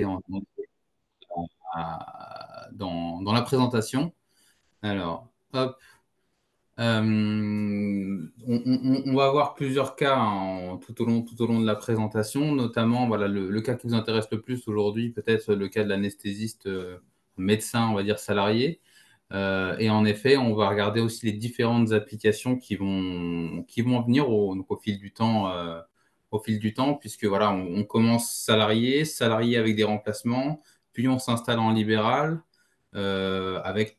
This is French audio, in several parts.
aborder dans la présentation. Alors, hop. On va avoir plusieurs cas tout au long de la présentation, notamment voilà, le cas qui vous intéresse le plus aujourd'hui, peut-être le cas de l'anesthésiste médecin, on va dire salarié. Et en effet, on va regarder aussi les différentes applications qui vont venir donc au fil du temps, puisque voilà, on commence salarié avec des remplacements, puis on s'installe en libéral avec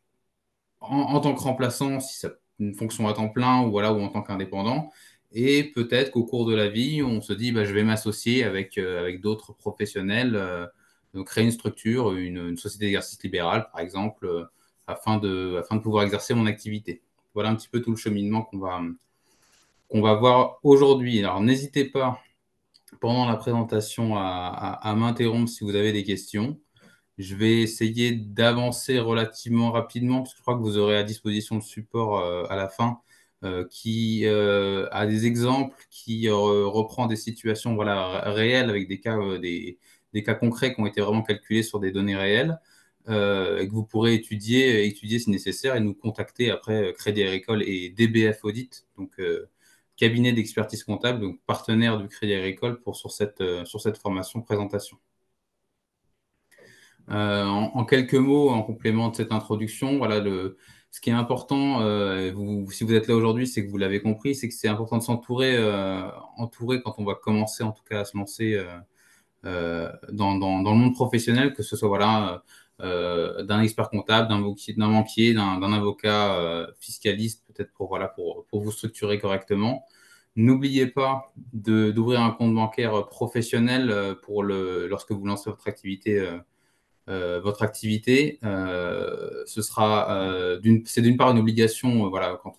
en tant que remplaçant, si c'est une fonction à temps plein ou voilà, ou en tant qu'indépendant. Et peut-être qu'au cours de la vie, on se dit, bah, je vais m'associer avec d'autres professionnels, donc créer une structure, une société d'exercice libéral, par exemple, afin de pouvoir exercer mon activité. Voilà un petit peu tout le cheminement qu'on va voir aujourd'hui. Alors, n'hésitez pas, pendant la présentation, à m'interrompre si vous avez des questions. Je vais essayer d'avancer relativement rapidement, parce que je crois que vous aurez à disposition le support à la fin, qui a des exemples, qui reprend des situations voilà, réelles avec des cas concrets qui ont été vraiment calculés sur des données réelles, et que vous pourrez étudier si nécessaire et nous contacter après Crédit Agricole et DBF Audit, donc cabinet d'expertise comptable, donc partenaire du Crédit Agricole sur cette formation présentation. En quelques mots, en complément de cette introduction, voilà, ce qui est important, si vous êtes là aujourd'hui, c'est que vous l'avez compris, c'est que c'est important de s'entourer entourer quand on va commencer en tout cas à se lancer dans le monde professionnel, que ce soit voilà, d'un expert comptable, d'un banquier, d'un avocat fiscaliste, peut-être pour vous structurer correctement. N'oubliez pas d'ouvrir un compte bancaire professionnel lorsque vous lancez votre activité. C'est d'une part une obligation, voilà, quand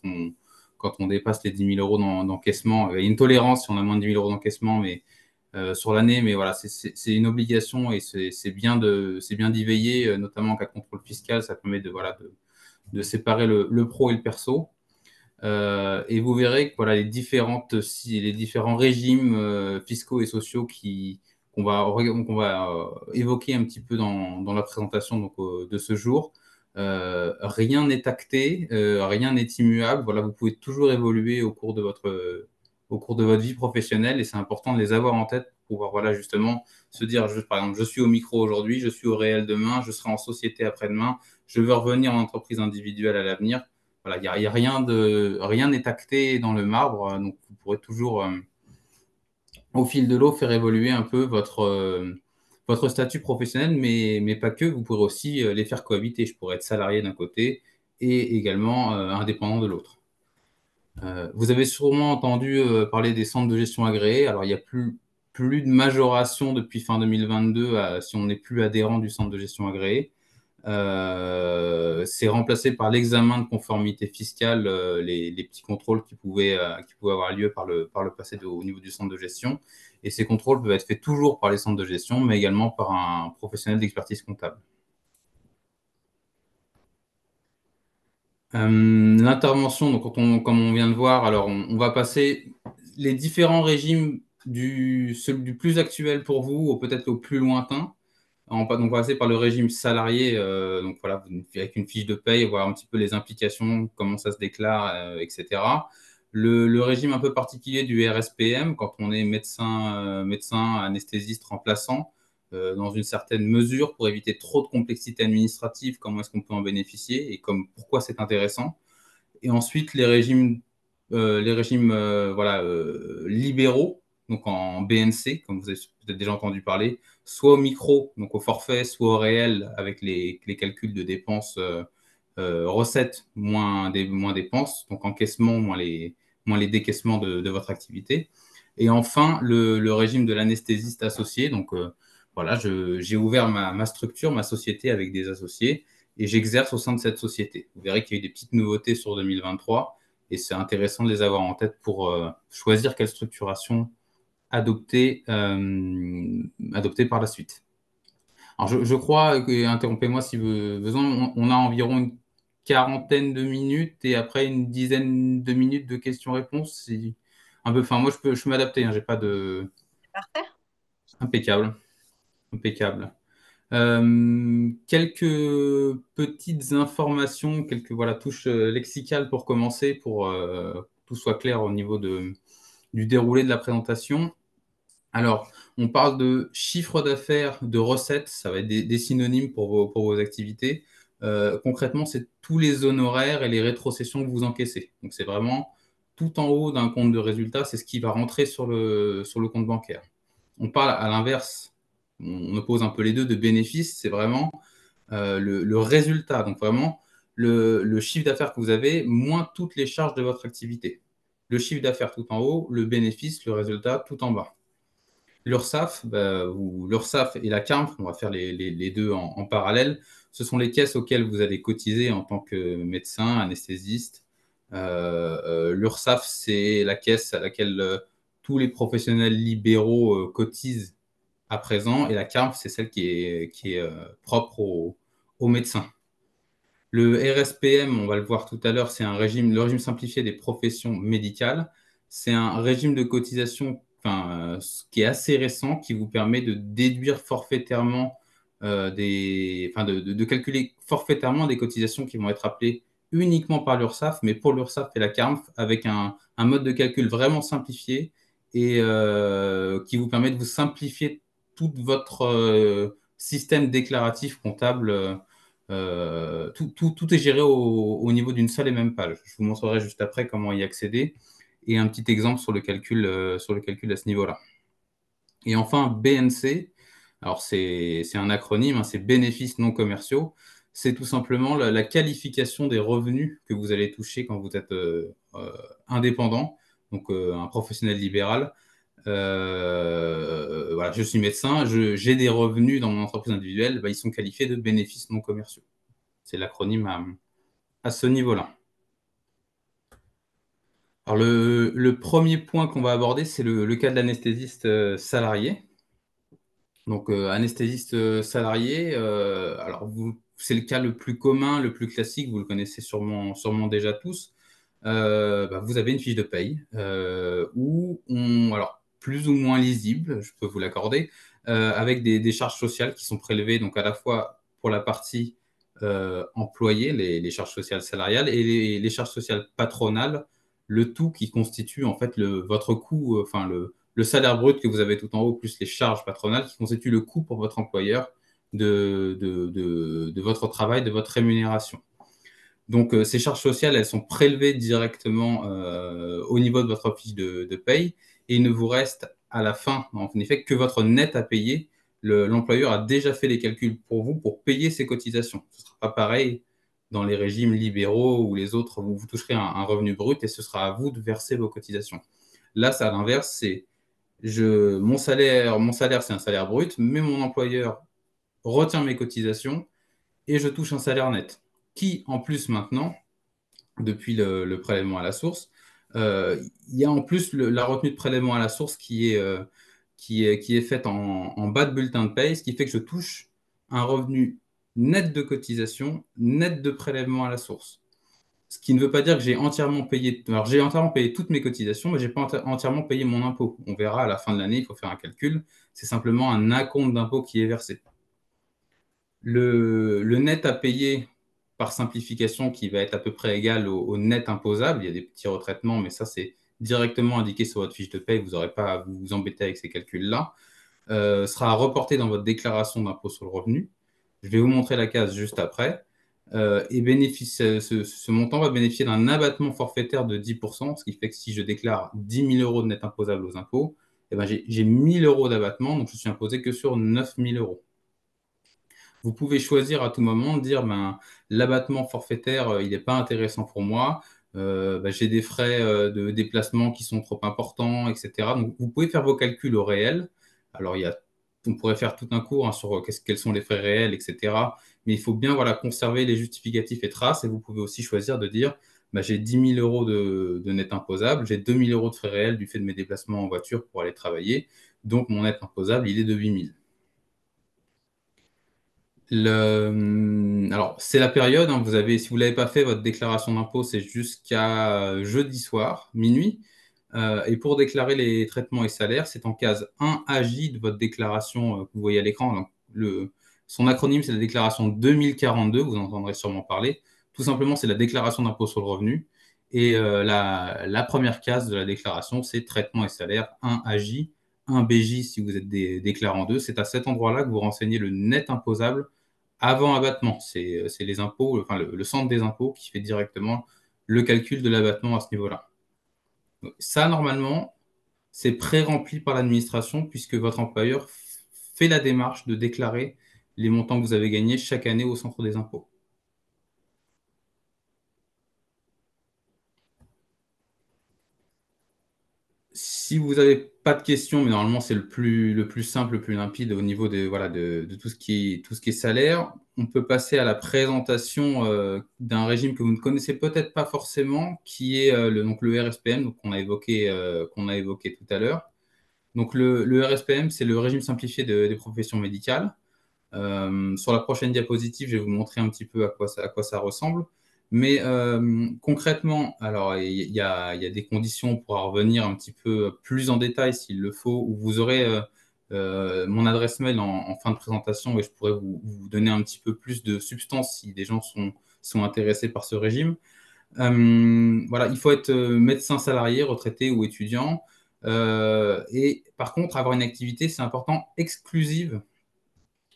on dépasse les 10 000 euros d'encaissement. Il y a une tolérance si on a moins de 10 000 euros d'encaissement, mais sur l'année, mais voilà, c'est une obligation et c'est bien d'y veiller, notamment en cas de contrôle fiscal. Ça permet de séparer le pro et le perso. Et vous verrez que voilà, les différents régimes fiscaux et sociaux qu'on va évoquer un petit peu dans la présentation donc, de ce jour. Rien n'est acté, rien n'est immuable. Voilà, vous pouvez toujours évoluer au cours de votre vie professionnelle et c'est important de les avoir en tête pour pouvoir voilà, justement se dire, par exemple, je suis au micro aujourd'hui, je suis au réel demain, je serai en société après-demain, je veux revenir en entreprise individuelle à l'avenir. Voilà, y a rien n'est acté dans le marbre, donc vous pourrez toujours, au fil de l'eau, faire évoluer un peu votre statut professionnel, mais pas que. Vous pourrez aussi les faire cohabiter. Je pourrais être salarié d'un côté et également indépendant de l'autre. Vous avez sûrement entendu parler des centres de gestion agréés. Alors, il n'y a plus de majoration depuis fin 2022 si on n'est plus adhérent du centre de gestion agréé. C'est remplacé par l'examen de conformité fiscale, les petits contrôles qui pouvaient avoir lieu par le passé au niveau du centre de gestion. Et ces contrôles peuvent être faits toujours par les centres de gestion, mais également par un professionnel d'expertise comptable. L'intervention, donc comme on vient de voir, alors on va passer les différents régimes celui du plus actuel pour vous ou peut-être au plus lointain. Donc, on va passer par le régime salarié, donc voilà, avec une fiche de paye, voir un petit peu les implications, comment ça se déclare, etc. Le régime un peu particulier du RSPM, quand on est médecin anesthésiste remplaçant, dans une certaine mesure, pour éviter trop de complexité administrative, comment est-ce qu'on peut en bénéficier et pourquoi c'est intéressant. Et ensuite, les régimes voilà, libéraux, donc en BNC, comme vous avez peut-être déjà entendu parler, soit au micro, donc au forfait, soit au réel, avec les calculs de dépenses, recettes moins dépenses, donc encaissement moins les décaissements de votre activité. Et enfin, le régime de l'anesthésiste associé, donc voilà, j'ai ouvert ma structure, ma société avec des associés, et j'exerce au sein de cette société. Vous verrez qu'il y a eu des petites nouveautés sur 2023, et c'est intéressant de les avoir en tête pour choisir quelle structuration adopter par la suite. Alors, je crois que, interrompez-moi si besoin, on a environ une quarantaine de minutes et après une dizaine de minutes de questions-réponses. Un peu, enfin, moi, je peux m'adapter, hein, j'ai pas de... Parfait. Impeccable, impeccable. Quelques petites informations, quelques voilà, touches lexicales pour commencer, pour que tout soit clair au niveau du déroulé de la présentation. Alors, on parle de chiffre d'affaires, de recettes, ça va être des synonymes pour vos activités. Concrètement, c'est tous les honoraires et les rétrocessions que vous encaissez. Donc, c'est vraiment tout en haut d'un compte de résultat, c'est ce qui va rentrer sur le compte bancaire. On parle à l'inverse, on oppose un peu les deux, de bénéfices, c'est vraiment le résultat, donc vraiment le chiffre d'affaires que vous avez, moins toutes les charges de votre activité. Le chiffre d'affaires tout en haut, le bénéfice, le résultat tout en bas. L'URSSAF, ou l'URSSAF et la CARMF, on va faire les deux en parallèle, ce sont les caisses auxquelles vous allez cotiser en tant que médecin, anesthésiste. L'URSSAF, c'est la caisse à laquelle tous les professionnels libéraux cotisent à présent, et la CARMF, c'est celle qui est propre aux médecins. Le RSPM, on va le voir tout à l'heure, c'est le régime simplifié des professions médicales. C'est un régime de cotisation qui est assez récent, qui vous permet de déduire forfaitairement de calculer forfaitairement des cotisations qui vont être appelées uniquement par l'URSSAF, mais pour l'URSSAF et la CARMF, avec un mode de calcul vraiment simplifié et qui vous permet de vous simplifier tout votre système déclaratif comptable. Tout est géré au niveau d'une seule et même page. Je vous montrerai juste après comment y accéder et un petit exemple sur le calcul à ce niveau-là. Et enfin, BNC, alors c'est un acronyme, hein, c'est bénéfices non commerciaux. C'est tout simplement la qualification des revenus que vous allez toucher quand vous êtes indépendant, donc un professionnel libéral. Voilà, je suis médecin, j'ai des revenus dans mon entreprise individuelle, ils sont qualifiés de bénéfices non commerciaux. C'est l'acronyme à ce niveau-là. Alors, le premier point qu'on va aborder, c'est le cas de l'anesthésiste salarié. Donc, anesthésiste salarié, alors c'est le cas le plus commun, le plus classique, vous le connaissez sûrement déjà tous. Vous avez une fiche de paye alors plus ou moins lisible, je peux vous l'accorder, avec des charges sociales qui sont prélevées, donc à la fois pour la partie employée, les charges sociales salariales, et les charges sociales patronales, le tout qui constitue en fait votre coût, le salaire brut que vous avez tout en haut, plus les charges patronales, qui constituent le coût pour votre employeur de votre travail, de votre rémunération. Donc, ces charges sociales, elles sont prélevées directement au niveau de votre fiche de paye, et il ne vous reste à la fin, en effet, que votre net à payer. L'employeur a déjà fait les calculs pour vous pour payer ses cotisations. Ce ne sera pas pareil dans les régimes libéraux ou les autres où vous toucherez un revenu brut et ce sera à vous de verser vos cotisations. Là, c'est à l'inverse, mon salaire, c'est un salaire brut, mais mon employeur retient mes cotisations et je touche un salaire net qui, en plus, maintenant, depuis le prélèvement à la source, il y a en plus la retenue de prélèvement à la source qui est faite en bas de bulletin de paye, ce qui fait que je touche un revenu net de cotisation, net de prélèvement à la source. Ce qui ne veut pas dire que j'ai entièrement payé. Alors, j'ai entièrement payé toutes mes cotisations, mais je n'ai pas entièrement payé mon impôt. On verra à la fin de l'année, il faut faire un calcul. C'est simplement un acompte d'impôt qui est versé. Le net à payer par simplification qui va être à peu près égal au net imposable. Il y a des petits retraitements, mais ça, c'est directement indiqué sur votre fiche de paie. Vous n'aurez pas à vous embêter avec ces calculs-là. Sera reporté dans votre déclaration d'impôt sur le revenu. Je vais vous montrer la case juste après. Ce montant va bénéficier d'un abattement forfaitaire de 10%, ce qui fait que si je déclare 10 000 € de net imposable aux impôts, j'ai 1 000 € d'abattement, donc je suis imposé que sur 9 000 €. Vous pouvez choisir à tout moment de dire l'abattement forfaitaire, il n'est pas intéressant pour moi. J'ai des frais de déplacement qui sont trop importants, etc. Donc, vous pouvez faire vos calculs au réel. Alors, on pourrait faire tout un cours sur quels sont les frais réels, etc. Mais il faut bien conserver les justificatifs et traces. Et vous pouvez aussi choisir de dire j'ai 10 000 € de net imposable, j'ai 2 000 € de frais réels du fait de mes déplacements en voiture pour aller travailler. Donc, mon net imposable, il est de 8 000. Alors, c'est la période, hein, si vous ne l'avez pas fait, votre déclaration d'impôt, c'est jusqu'à jeudi soir, minuit. Et pour déclarer les traitements et salaires, c'est en case 1AJ de votre déclaration que vous voyez à l'écran. Donc, Son acronyme, c'est la déclaration 2042, vous en entendrez sûrement parler. Tout simplement, c'est la déclaration d'impôt sur le revenu. Et la première case de la déclaration, c'est traitement et salaire 1 AJ, 1 BJ si vous êtes déclarant 2. C'est à cet endroit-là que vous renseignez le net imposable avant abattement. C'est les impôts, enfin le centre des impôts qui fait directement le calcul de l'abattement à ce niveau-là. Ça, normalement, c'est pré-rempli par l'administration puisque votre employeur fait la démarche de déclarer les montants que vous avez gagnés chaque année au centre des impôts. Si vous n'avez pas de questions, mais normalement c'est le plus simple, le plus limpide au niveau voilà, de tout ce qui est salaire, on peut passer à la présentation d'un régime que vous ne connaissez peut-être pas forcément, qui est donc le RSPM, donc qu'on a évoqué tout à l'heure. Donc le RSPM, c'est le régime simplifié des professions médicales. Sur la prochaine diapositive, je vais vous montrer un petit peu à quoi ça ressemble. Mais concrètement, alors il y a des conditions pour en revenir un petit peu plus en détail s'il le faut, où vous aurez mon adresse mail en fin de présentation et je pourrais vous donner un petit peu plus de substance si des gens sont intéressés par ce régime. Voilà, il faut être médecin salarié, retraité ou étudiant. Et par contre, avoir une activité, c'est important, exclusive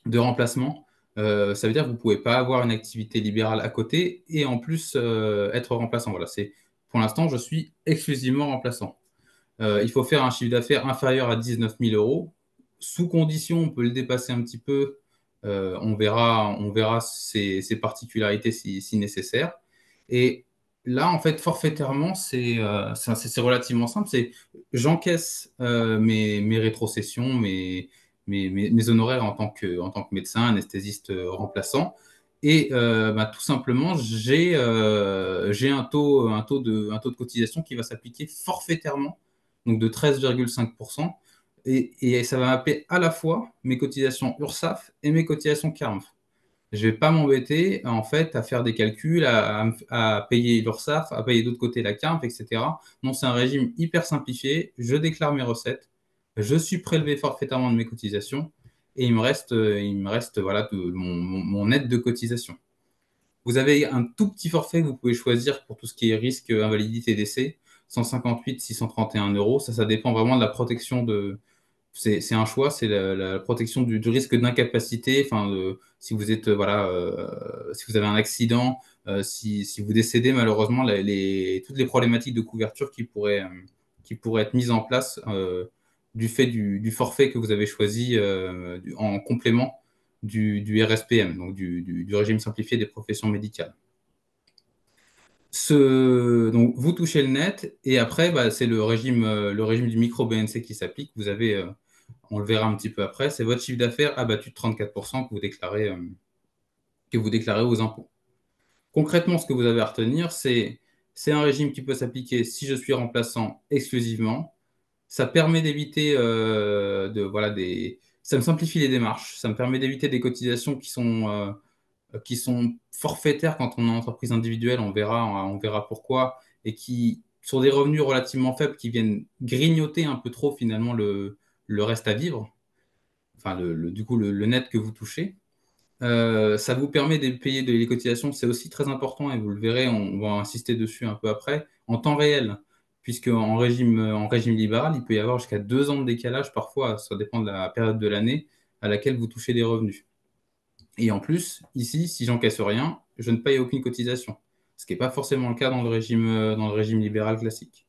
de remplacement. Ça veut dire que vous ne pouvez pas avoir une activité libérale à côté et en plus être remplaçant. Voilà, pour l'instant, je suis exclusivement remplaçant. Il faut faire un chiffre d'affaires inférieur à 19 000 euros. Sous condition, on peut le dépasser un petit peu. On verra ses particularités si nécessaire. Et là, en fait, forfaitairement, c'est relativement simple. J'encaisse mes rétrocessions, mes honoraires en tant que médecin, anesthésiste remplaçant. Et bah, tout simplement, j'ai un taux de cotisation qui va s'appliquer forfaitairement, donc de 13,5%. Et ça va m'appeler à la fois mes cotisations URSSAF et mes cotisations CARMF. Je ne vais pas m'embêter en fait à faire des calculs, à payer l'URSSAF, à payer d'autre côté la CARMF, etc. Non, c'est un régime hyper simplifié. Je déclare mes recettes, je suis prélevé forfaitairement de mes cotisations et il me reste voilà, mon aide de cotisation. Vous avez un tout petit forfait que vous pouvez choisir pour tout ce qui est risque, invalidité, décès, 158, 631 euros. Ça dépend vraiment de la protection c'est un choix, c'est la protection du risque d'incapacité. Enfin, si vous êtes, voilà, si vous avez un accident, si vous décédez, malheureusement, toutes les problématiques de couverture qui pourraient être mises en place du fait du forfait que vous avez choisi en complément du RSPM, donc du régime simplifié des professions médicales. Donc, vous touchez le net et après, bah, c'est le régime du micro-BNC qui s'applique. Vous avez, on le verra un petit peu après, c'est votre chiffre d'affaires abattu de 34% que vous déclarez aux impôts. Concrètement, ce que vous avez à retenir, c'est un régime qui peut s'appliquer si je suis remplaçant exclusivement. Ça permet d'éviter voilà, ça me simplifie les démarches, ça me permet d'éviter des cotisations qui sont forfaitaires quand on est en entreprise individuelle, on verra pourquoi, et qui sont des revenus relativement faibles qui viennent grignoter un peu trop finalement le reste à vivre, enfin du coup le net que vous touchez. Ça vous permet de payer les cotisations, c'est aussi très important et vous le verrez, on va insister dessus un peu après, en temps réel, puisque en régime libéral, il peut y avoir jusqu'à 2 ans de décalage parfois, ça dépend de la période de l'année à laquelle vous touchez des revenus. Et en plus, ici, si j'encaisse rien, je ne paye aucune cotisation, ce qui n'est pas forcément le cas dans le régime libéral classique.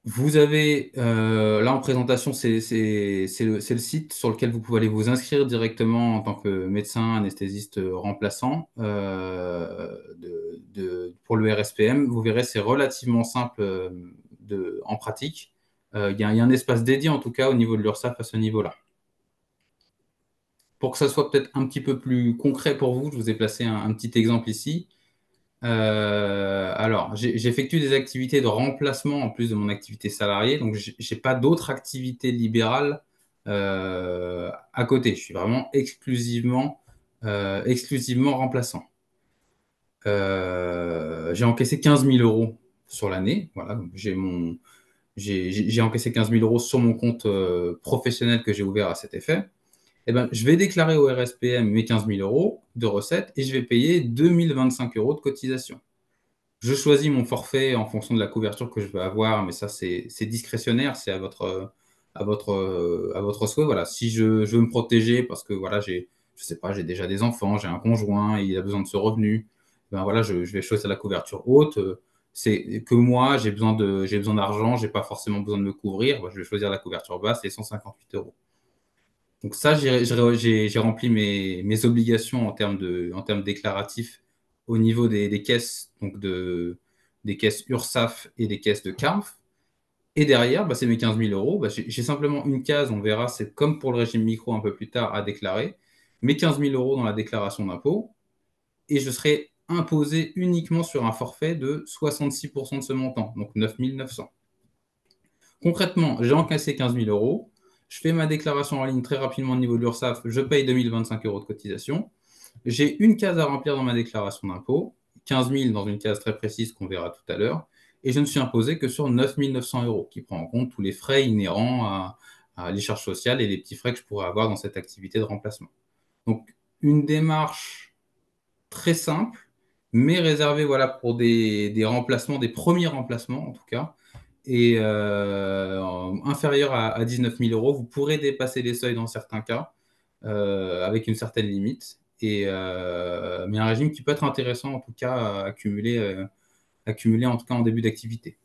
Vous avez, là en présentation, c'est le site sur lequel vous pouvez aller vous inscrire directement en tant que médecin anesthésiste remplaçant pour le RSPM. Vous verrez, c'est relativement simple en pratique. Il y a un espace dédié en tout cas au niveau de l'URSSAF à ce niveau-là. Pour que ça soit peut-être un petit peu plus concret pour vous, je vous ai placé un petit exemple ici. Alors, j'effectue des activités de remplacement en plus de mon activité salariée, donc j'ai pas d'autres activités libérales à côté. Je suis vraiment exclusivement remplaçant. J'ai encaissé 15 000 euros sur l'année. Voilà, donc j'ai encaissé 15 000 euros sur mon compte professionnel que j'ai ouvert à cet effet. Eh ben, je vais déclarer au RSPM mes 15 000 euros de recettes et je vais payer 2 025 euros de cotisation. Je choisis mon forfait en fonction de la couverture que je veux avoir, mais ça, c'est discrétionnaire, c'est à votre souhait. Voilà. Si je veux me protéger parce que voilà, je sais pas, j'ai déjà des enfants, j'ai un conjoint et il a besoin de ce revenu, ben voilà, je vais choisir la couverture haute. C'est que moi, j'ai besoin d'argent, j'ai pas forcément besoin de me couvrir. Ben, je vais choisir la couverture basse, les 158 euros. Donc ça, j'ai rempli mes obligations en termes déclaratifs au niveau des caisses, des caisses URSSAF et des caisses de CARF. Et derrière, bah, c'est mes 15 000 euros. Bah, j'ai simplement une case, on verra, c'est comme pour le régime micro un peu plus tard à déclarer. Mes 15 000 euros dans la déclaration d'impôt et je serai imposé uniquement sur un forfait de 66% de ce montant, donc 9 900. Concrètement, j'ai encaissé 15 000 euros, je fais ma déclaration en ligne très rapidement au niveau de l'URSSAF, je paye 2 025 euros de cotisation, j'ai une case à remplir dans ma déclaration d'impôt, 15 000 dans une case très précise qu'on verra tout à l'heure, et je ne suis imposé que sur 9 900 euros, qui prend en compte tous les frais inhérents à les charges sociales et les petits frais que je pourrais avoir dans cette activité de remplacement. Donc, une démarche très simple, mais réservée voilà, pour des remplacements, des premiers remplacements en tout cas, et inférieur à 19 000 euros. Vous pourrez dépasser les seuils dans certains cas, avec une certaine limite. Mais un régime qui peut être intéressant en tout cas à accumuler en tout cas en début d'activité.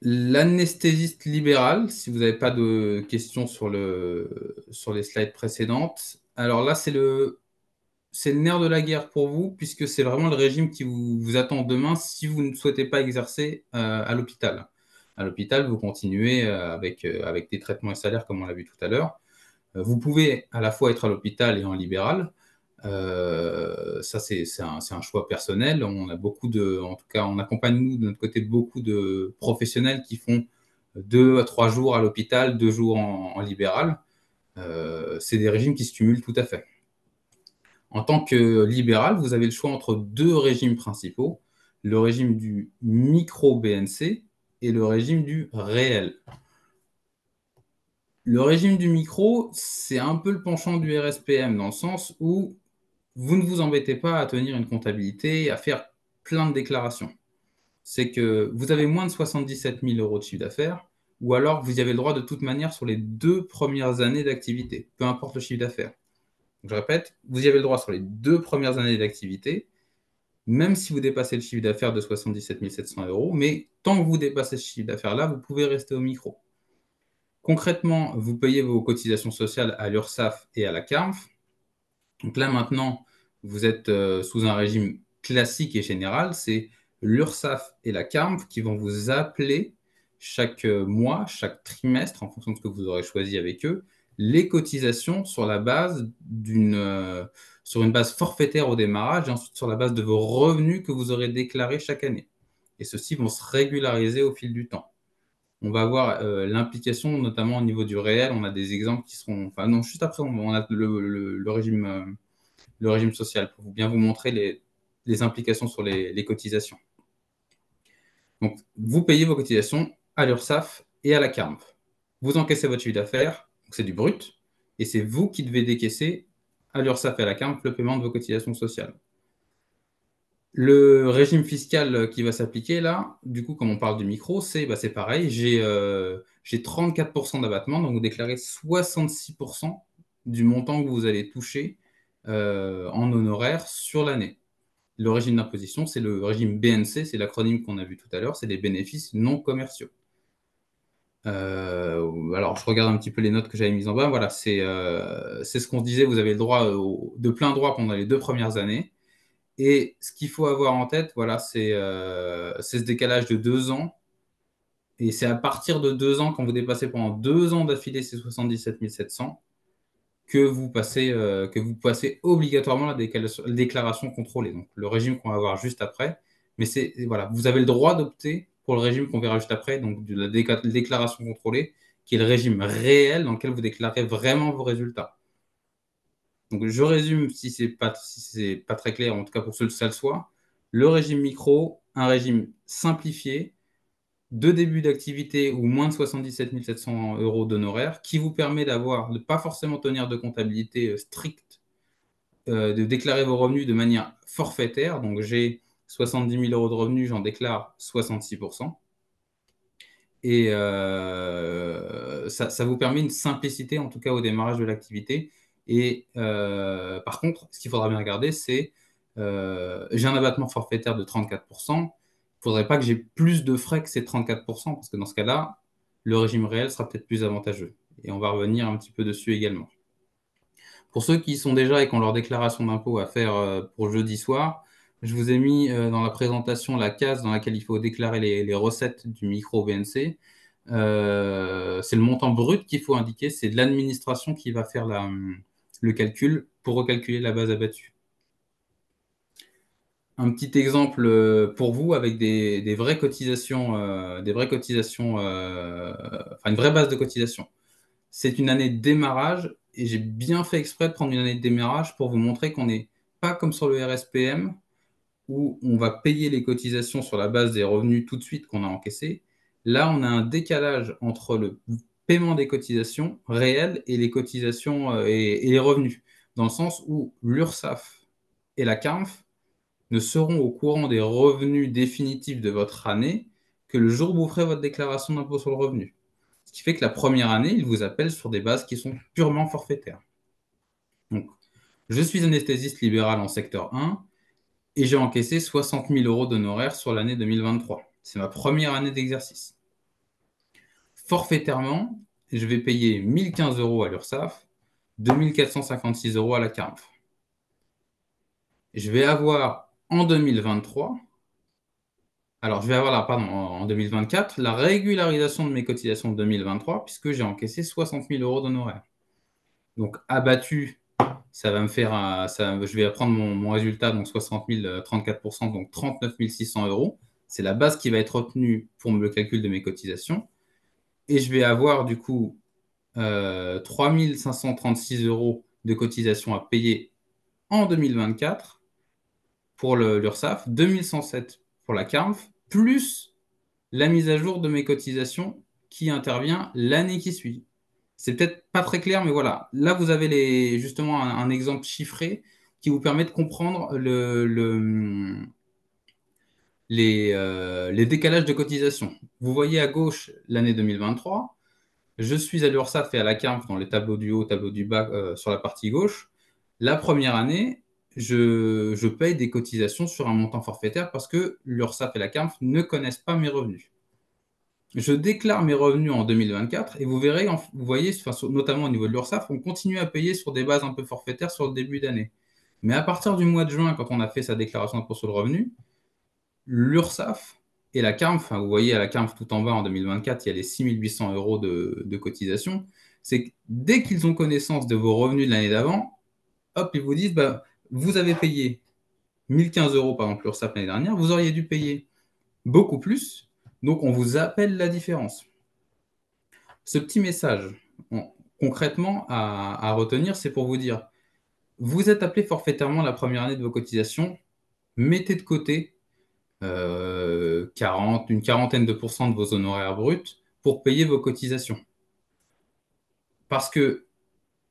L'anesthésiste libéral, si vous n'avez pas de questions sur les slides précédentes, alors là c'est le nerf de la guerre pour vous, puisque c'est vraiment le régime qui vous attend demain si vous ne souhaitez pas exercer à l'hôpital. À l'hôpital, vous continuez avec des traitements et salaires, comme on l'a vu tout à l'heure. Vous pouvez à la fois être à l'hôpital et en libéral. Ça, c'est un choix personnel. On a en tout cas, on accompagne, nous, de notre côté, beaucoup de professionnels qui font 2 à 3 jours à l'hôpital, 2 jours en libéral. C'est des régimes qui se cumulent tout à fait. En tant que libéral, vous avez le choix entre 2 régimes principaux, le régime du micro-BNC et le régime du réel. Le régime du micro, c'est un peu le penchant du RSPM dans le sens où vous ne vous embêtez pas à tenir une comptabilité, à faire plein de déclarations. C'est que vous avez moins de 77 000 euros de chiffre d'affaires, ou alors vous y avez le droit de toute manière sur les 2 premières années d'activité, peu importe le chiffre d'affaires. Je répète, vous y avez le droit sur les 2 premières années d'activité, même si vous dépassez le chiffre d'affaires de 77 700 euros, mais tant que vous dépassez ce chiffre d'affaires-là, vous pouvez rester au micro. Concrètement, vous payez vos cotisations sociales à l'URSSAF et à la CARF. Donc là, maintenant, vous êtes sous un régime classique et général. C'est l'URSSAF et la CARF qui vont vous appeler chaque mois, chaque trimestre, en fonction de ce que vous aurez choisi avec eux, les cotisations sur la base sur une base forfaitaire au démarrage et ensuite sur la base de vos revenus que vous aurez déclarés chaque année. Et ceux-ci vont se régulariser au fil du temps. On va voir l'implication, notamment au niveau du réel. On a des exemples qui seront. Enfin, non, juste après, on a le régime social pour bien vous montrer les implications sur les cotisations. Donc, vous payez vos cotisations à l'URSSAF et à la CARF. Vous encaissez votre chiffre d'affaires, c'est du brut, et c'est vous qui devez décaisser à l'URSSAF et à la CARF le paiement de vos cotisations sociales. Le régime fiscal qui va s'appliquer là, du coup, comme on parle du micro, c'est pareil. J'ai 34% d'abattement, donc vous déclarez 66% du montant que vous allez toucher en honoraires sur l'année. Le régime d'imposition, c'est le régime BNC, c'est l'acronyme qu'on a vu tout à l'heure, c'est les bénéfices non commerciaux. Alors, je regarde un petit peu les notes que j'avais mises en bas. Voilà, c'est ce qu'on se disait, vous avez le droit de plein droit pendant les 2 premières années. Et ce qu'il faut avoir en tête, voilà, c'est ce décalage de 2 ans. Et c'est à partir de 2 ans, quand vous dépassez pendant 2 ans d'affilée ces 77 700, que vous passez obligatoirement la déclaration contrôlée. Donc, le régime qu'on va voir juste après. Mais voilà, vous avez le droit d'opter pour le régime qu'on verra juste après, donc de la déclaration contrôlée, qui est le régime réel dans lequel vous déclarez vraiment vos résultats. Donc, je résume si c'est pas très clair, en tout cas pour ceux que ça le soit. Le régime micro, un régime simplifié, de début d'activité ou moins de 77 700 euros d'honoraires, qui vous permet d'avoir, de ne pas forcément tenir de comptabilité stricte, de déclarer vos revenus de manière forfaitaire. Donc, j'ai 70 000 euros de revenus, j'en déclare 66%. Et ça vous permet une simplicité, en tout cas au démarrage de l'activité. Et par contre, ce qu'il faudra bien regarder, c'est j'ai un abattement forfaitaire de 34%. Il ne faudrait pas que j'ai plus de frais que ces 34%, parce que dans ce cas-là, le régime réel sera peut-être plus avantageux. Et on va revenir un petit peu dessus également. Pour ceux qui y sont déjà et qui ont leur déclaration d'impôt à faire pour jeudi soir, je vous ai mis dans la présentation la case dans laquelle il faut déclarer les recettes du micro BNC. C'est le montant brut qu'il faut indiquer, c'est de l'administration qui va faire le calcul pour recalculer la base abattue. Un petit exemple pour vous avec des vraies cotisations, enfin une vraie base de cotisation. C'est une année de démarrage et j'ai bien fait exprès de prendre une année de démarrage pour vous montrer qu'on n'est pas comme sur le RSPM où on va payer les cotisations sur la base des revenus tout de suite qu'on a encaissés. Là, on a un décalage entre le paiement des cotisations réelles et les cotisations et les revenus, dans le sens où l'URSSAF et la CARMF ne seront au courant des revenus définitifs de votre année que le jour où vous ferez votre déclaration d'impôt sur le revenu. Ce qui fait que la première année, ils vous appellent sur des bases qui sont purement forfaitaires. Donc, je suis anesthésiste libéral en secteur 1 et j'ai encaissé 60 000 euros d'honoraires sur l'année 2023. C'est ma première année d'exercice. Forfaitairement, je vais payer 1 015 euros à l'URSSAF, 2 456 euros à la CARMF. Je vais avoir en 2023, alors je vais avoir en 2024, la régularisation de mes cotisations de 2023 puisque j'ai encaissé 60 000 euros d'honoraires. Donc abattu, ça va me faire, je vais apprendre mon résultat, donc 60 000, 34%, donc 39 600 euros. C'est la base qui va être retenue pour le calcul de mes cotisations. Et je vais avoir du coup 3 536 euros de cotisations à payer en 2024 pour l'URSSAF, 2107 pour la CARMF, plus la mise à jour de mes cotisations qui intervient l'année qui suit. C'est peut-être pas très clair, mais voilà. Là, vous avez justement un exemple chiffré qui vous permet de comprendre les décalages de cotisation. Vous voyez à gauche l'année 2023. Je suis à l'URSSAF et à la CARMF dans les tableaux du haut, tableau du bas sur la partie gauche. La première année, je paye des cotisations sur un montant forfaitaire parce que l'URSSAF et la CARMF ne connaissent pas mes revenus. Je déclare mes revenus en 2024 et vous verrez, vous voyez, notamment au niveau de l'URSSAF, on continue à payer sur des bases un peu forfaitaires sur le début d'année. Mais à partir du mois de juin, quand on a fait sa déclaration d'impôt sur le revenu, l'URSSAF et la CARMF, enfin, vous voyez à la CARMF tout en bas en 2024, il y a les 6 800 euros de cotisation. C'est que dès qu'ils ont connaissance de vos revenus de l'année d'avant, hop, ils vous disent, bah, vous avez payé 1015 euros par exemple l'URSSAF l'année dernière, vous auriez dû payer beaucoup plus, donc on vous appelle la différence. Ce petit message, concrètement, à retenir, c'est pour vous dire, vous êtes appelé forfaitairement la première année de vos cotisations, mettez de côté une quarantaine de pourcents de vos honoraires bruts pour payer vos cotisations. Parce que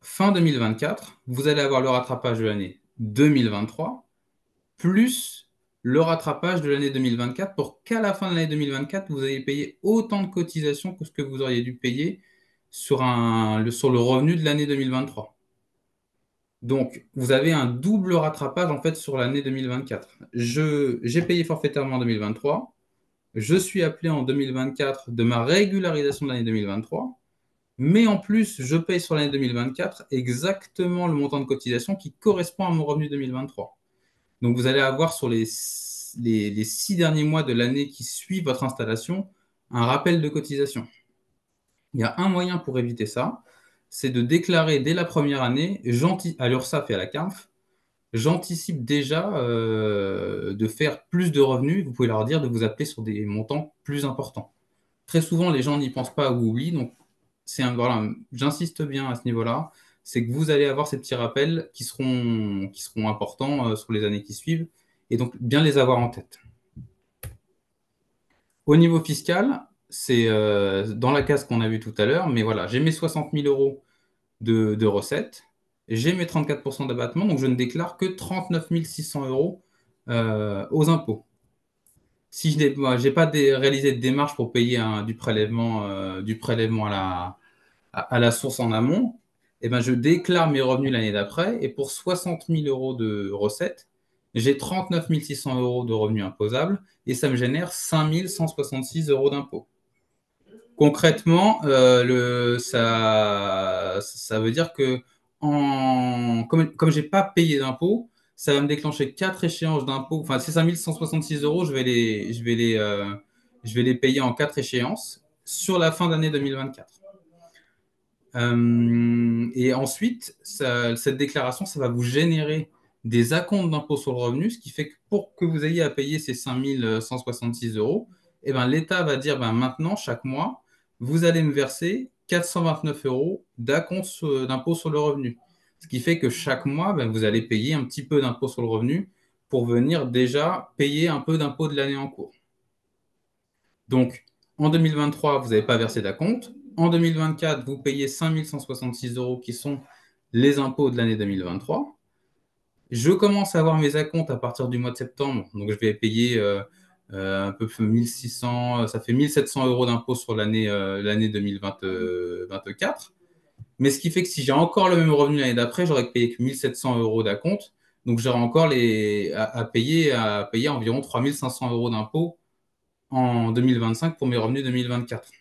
fin 2024, vous allez avoir le rattrapage de l'année 2023, plus le rattrapage de l'année 2024 pour qu'à la fin de l'année 2024, vous ayez payé autant de cotisations que ce que vous auriez dû payer sur le revenu de l'année 2023. Donc, vous avez un double rattrapage en fait sur l'année 2024. J'ai payé forfaitairement en 2023. Je suis appelé en 2024 de ma régularisation de l'année 2023. Mais en plus, je paye sur l'année 2024 exactement le montant de cotisation qui correspond à mon revenu 2023. Donc, vous allez avoir sur les 6 derniers mois de l'année qui suit votre installation un rappel de cotisation. Il y a un moyen pour éviter ça, c'est de déclarer dès la première année, à l'URSSAF et à la CARMF, j'anticipe déjà de faire plus de revenus. Vous pouvez leur dire de vous appeler sur des montants plus importants. Très souvent, les gens n'y pensent pas ou oublient. Donc, voilà, j'insiste bien à ce niveau-là. c'est que vous allez avoir ces petits rappels qui seront importants sur les années qui suivent, et donc bien les avoir en tête. Au niveau fiscal, c'est dans la case qu'on a vue tout à l'heure, mais voilà, j'ai mes 60 000 euros de recettes, j'ai mes 34% d'abattement, donc je ne déclare que 39 600 euros aux impôts. Si je n'ai pas réalisé de démarche pour payer du prélèvement à la source en amont, eh ben, je déclare mes revenus l'année d'après et pour 60 000 euros de recettes, j'ai 39 600 euros de revenus imposables et ça me génère 5 166 euros d'impôts. Concrètement, ça veut dire que comme je n'ai pas payé d'impôts, ça va me déclencher 4 échéances d'impôts. Enfin, ces 5 166 euros, je vais les payer en 4 échéances sur la fin d'année 2024. Et ensuite, cette déclaration, ça va vous générer des acomptes d'impôt sur le revenu, ce qui fait que pour que vous ayez à payer ces 5 166 euros, eh ben, l'État va dire ben, maintenant, chaque mois, vous allez me verser 429 euros d'acompte d'impôt sur le revenu. Ce qui fait que chaque mois, ben, vous allez payer un petit peu d'impôt sur le revenu pour venir déjà payer un peu d'impôt de l'année en cours. Donc, en 2023, vous n'avez pas versé d'acompte. En 2024, vous payez 5 166 euros qui sont les impôts de l'année 2023. Je commence à avoir mes acomptes à partir du mois de septembre. Donc, je vais payer un peu 1600, ça fait 1700 euros d'impôts sur l'année 2024. Mais ce qui fait que si j'ai encore le même revenu l'année d'après, j'aurais payé que 1700 euros d'acompte. Donc, j'aurai encore à payer environ 3500 euros d'impôts en 2025 pour mes revenus 2024.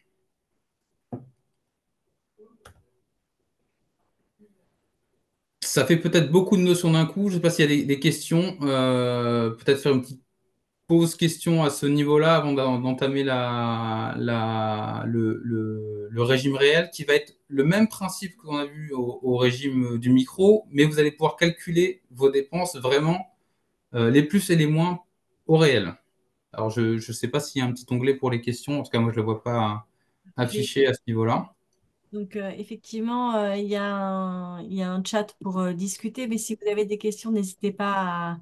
Ça fait peut-être beaucoup de notions d'un coup. Je ne sais pas s'il y a des questions. Peut-être faire une petite pause question à ce niveau-là avant d'entamer le régime réel, qui va être le même principe qu'on a vu au régime du micro, mais vous allez pouvoir calculer vos dépenses vraiment les plus et les moins au réel. Alors, je ne sais pas s'il y a un petit onglet pour les questions. En tout cas, moi, je ne le vois pas J'ai- affiché à ce niveau-là. Donc, effectivement, il y a un chat pour discuter, mais si vous avez des questions, n'hésitez pas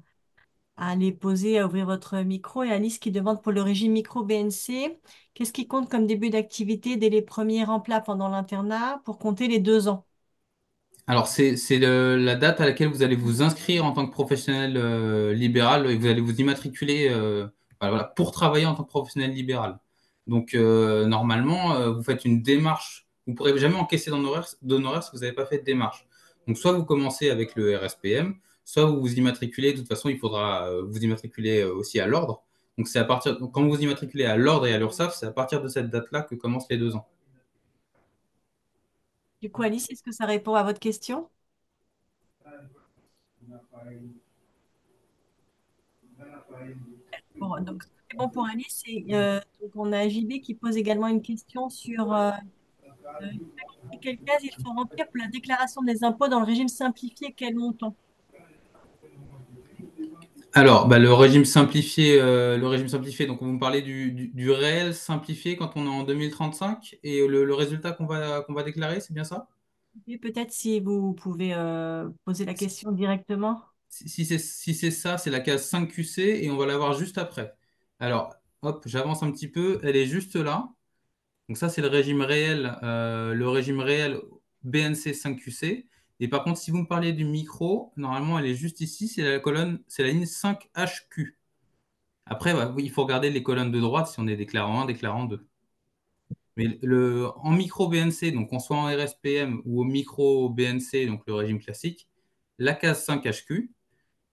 à les poser, à ouvrir votre micro. Et Alice qui demande pour le régime micro BNC, qu'est-ce qui compte comme début d'activité dès les premiers remplats pendant l'internat pour compter les 2 ans? Alors, c'est la date à laquelle vous allez vous inscrire en tant que professionnel libéral et vous allez vous immatriculer voilà, pour travailler en tant que professionnel libéral. Donc, normalement, vous faites une démarche. Vous ne pourrez jamais encaisser d'honoraires si vous n'avez pas fait de démarche. Donc, soit vous commencez avec le RSPM, soit vous vous immatriculez. De toute façon, il faudra vous immatriculer aussi à l'ordre. Donc, quand vous vous immatriculez à l'ordre et à l'URSSAF, c'est à partir de cette date-là que commencent les 2 ans. Du coup, Alice, est-ce que ça répond à votre question? Bon, donc, c'est bon pour Alice. Et, donc, on a JB qui pose également une question sur euh, quelle case il faut remplir pour la déclaration des impôts dans le régime simplifié, quel montant? Alors, bah, le régime simplifié, donc vous me parlez du réel simplifié quand on est en 2035 et le résultat qu'on va déclarer, c'est bien ça? Et peut-être si vous pouvez poser la question directement. Si c'est ça, c'est la case 5QC et on va la voir juste après. Alors, hop, j'avance un petit peu, elle est juste là. Donc ça, c'est le régime réel BNC 5QC. Et par contre, si vous me parlez du micro, normalement, elle est juste ici, c'est la ligne 5HQ. Après, bah, oui, il faut regarder les colonnes de droite si on est déclarant 1, déclarant 2. Mais en micro BNC, donc qu'on soit en RSPM ou au micro BNC, donc le régime classique, la case 5HQ.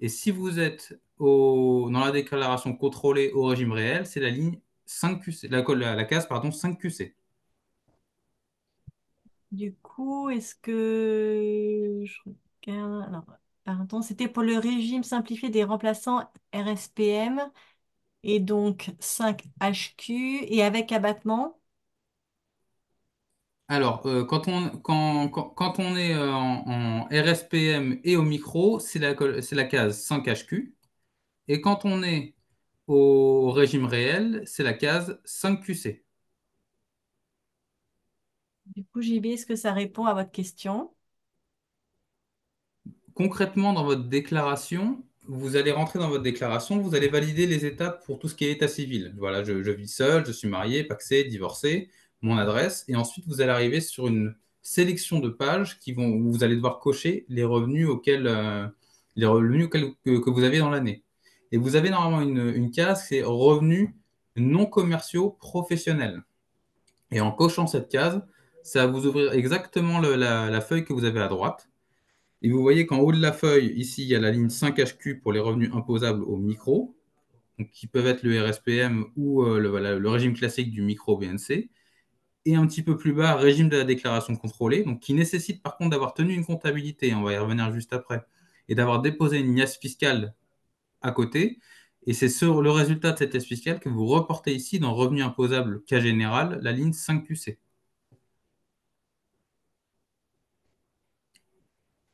Et si vous êtes dans la déclaration contrôlée au régime réel, c'est la ligne 5QC, la case pardon, 5QC. Du coup, est-ce que je regarde. Alors, pardon, c'était pour le régime simplifié des remplaçants RSPM et donc 5HQ et avec abattement. Alors, quand on est en RSPM et au micro, c'est la case 5HQ. Et quand on est au régime réel, c'est la case 5QC. Du coup, JB, est-ce que ça répond à votre question? concrètement, dans votre déclaration, vous allez rentrer dans votre déclaration, vous allez valider les étapes pour tout ce qui est état civil. Voilà, je vis seul, je suis marié, pacsé, divorcé, mon adresse. Et ensuite, vous allez arriver sur une sélection de pages où vous allez devoir cocher les revenus que vous avez dans l'année. Et vous avez normalement une case, c'est revenus non commerciaux professionnels. Et en cochant cette case, ça va vous ouvrir exactement la feuille que vous avez à droite. Et vous voyez qu'en haut de la feuille, ici, il y a la ligne 5HQ pour les revenus imposables au micro, donc qui peuvent être le RSPM ou voilà, le régime classique du micro BNC. Et un petit peu plus bas, régime de la déclaration contrôlée, donc qui nécessite par contre d'avoir tenu une comptabilité, on va y revenir juste après, et d'avoir déposé une nièce fiscale à côté. Et c'est sur le résultat de cette nièce fiscale que vous reportez ici dans revenu imposable cas général, la ligne 5QC.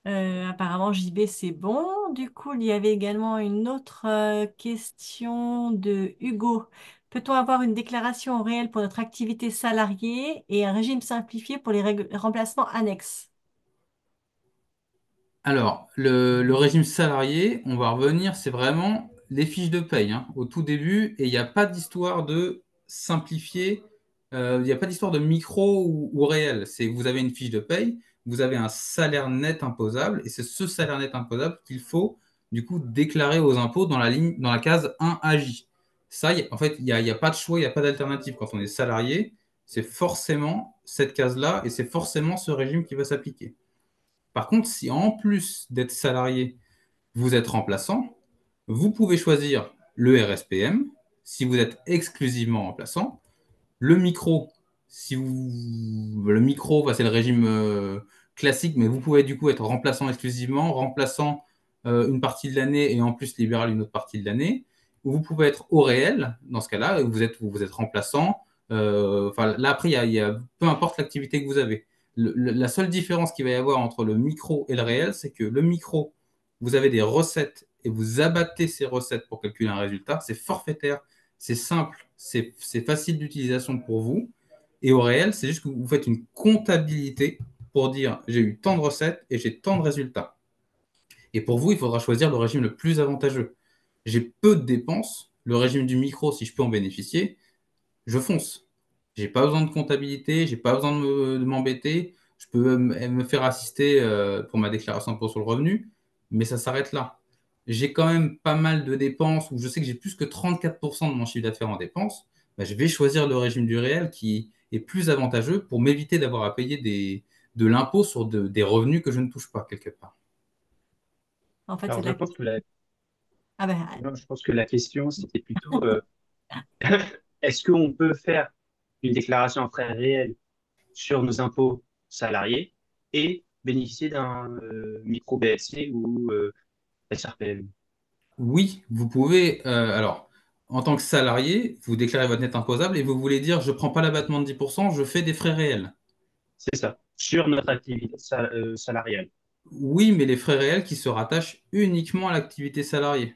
Apparemment, JB, c'est bon. Du coup, il y avait également une autre question de Hugo. Peut-on avoir une déclaration au réel pour notre activité salariée et un régime simplifié pour les remplacements annexes? Alors, le régime salarié, on va revenir, c'est vraiment les fiches de paye hein, au tout début, et il n'y a pas d'histoire de simplifier, il n'y a pas d'histoire de micro ou réel. C'est vous avez une fiche de paye, vous avez un salaire net imposable, et c'est ce salaire net imposable qu'il faut du coup déclarer aux impôts dans dans la case 1AJ. Ça, en fait, il y a pas de choix, il n'y a pas d'alternative. Quand on est salarié, c'est forcément cette case-là, et c'est forcément ce régime qui va s'appliquer. Par contre, si en plus d'être salarié, vous êtes remplaçant, vous pouvez choisir le RSPM si vous êtes exclusivement remplaçant, le micro si le micro, bah, c'est le régime classique, mais vous pouvez du coup être remplaçant exclusivement, remplaçant une partie de l'année et en plus libéral une autre partie de l'année. Ou vous pouvez être au réel, dans ce cas-là, vous êtes remplaçant. Enfin, là, après, peu importe l'activité que vous avez. La seule différence qu'il va y avoir entre le micro et le réel, c'est que le micro, vous avez des recettes et vous abattez ces recettes pour calculer un résultat. C'est forfaitaire, c'est simple, c'est facile d'utilisation pour vous. Et au réel, c'est juste que vous faites une comptabilité pour dire j'ai eu tant de recettes et j'ai tant de résultats. Et pour vous, il faudra choisir le régime le plus avantageux. J'ai peu de dépenses, le régime du micro, si je peux en bénéficier, je fonce. J'ai pas besoin de comptabilité, j'ai pas besoin de m'embêter. Je peux me faire assister pour ma déclaration d'impôt sur le revenu, mais ça s'arrête là. J'ai quand même pas mal de dépenses où je sais que j'ai plus que 34% de mon chiffre d'affaires en dépenses. Bah, je vais choisir le régime du réel qui est plus avantageux pour m'éviter d'avoir à payer de l'impôt sur des revenus que je ne touche pas quelque part. En fait, c'est Alors, de la... Ah ben, je pense que la question, c'était plutôt, est-ce qu'on peut faire une déclaration en frais réels sur nos impôts salariés et bénéficier d'un micro BSC ou SRPM? Oui, vous pouvez. Alors, en tant que salarié, vous déclarez votre net imposable et vous voulez dire je ne prends pas l'abattement de 10%, je fais des frais réels. C'est ça, sur notre activité salariale. Oui, mais les frais réels qui se rattachent uniquement à l'activité salariée.